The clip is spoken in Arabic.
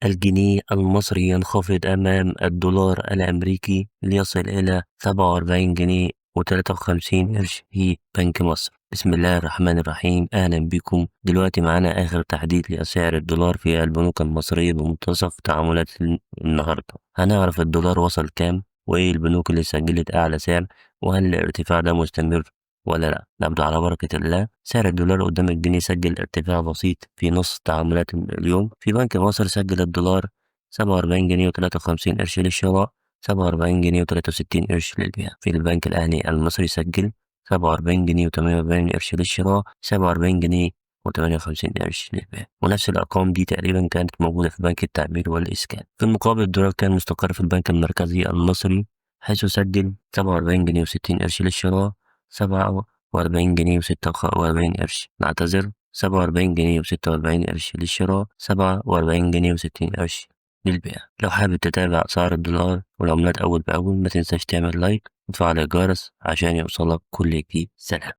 الجنيه المصري ينخفض أمام الدولار الأمريكي ليصل إلى 47 جنيه و53 قرش في بنك مصر. بسم الله الرحمن الرحيم، أهلا بكم. دلوقتي معانا آخر تحديث لسعر الدولار في البنوك المصرية بمنتصف تعاملات النهاردة. هنعرف الدولار وصل كام، وإيه البنوك اللي سجلت أعلى سعر، وهل الارتفاع ده مستمر ولا لا. نبدأ على بركة الله. سعر الدولار قدام الجنيه سجل ارتفاع بسيط في نص تعاملات اليوم. في بنك مصر سجل الدولار 47 جنيه و53 قرش للشراء، 47 جنيه و63 قرش للبيع. في البنك الأهلي المصري سجل 47 جنيه و48 قرش للشراء، 47 جنيه و58 قرش للبيع. ونفس الأرقام دي تقريبا كانت موجودة في بنك التعبير والإسكان. في المقابل الدولار كان مستقر في البنك المركزي المصري، حيث سجل 47 جنيه و60 قرش للشراء، 47 جنيه و46 قرش، نعتذر، 47 جنيه و46 قرش للشراء، 47 جنيه و60 قرش للبيع. لو حابب تتابع أسعار الدولار والعملات أول بأول، ما تنساش تعمل لايك وتفعل الجرس عشان يوصلك كل جديد. سلام.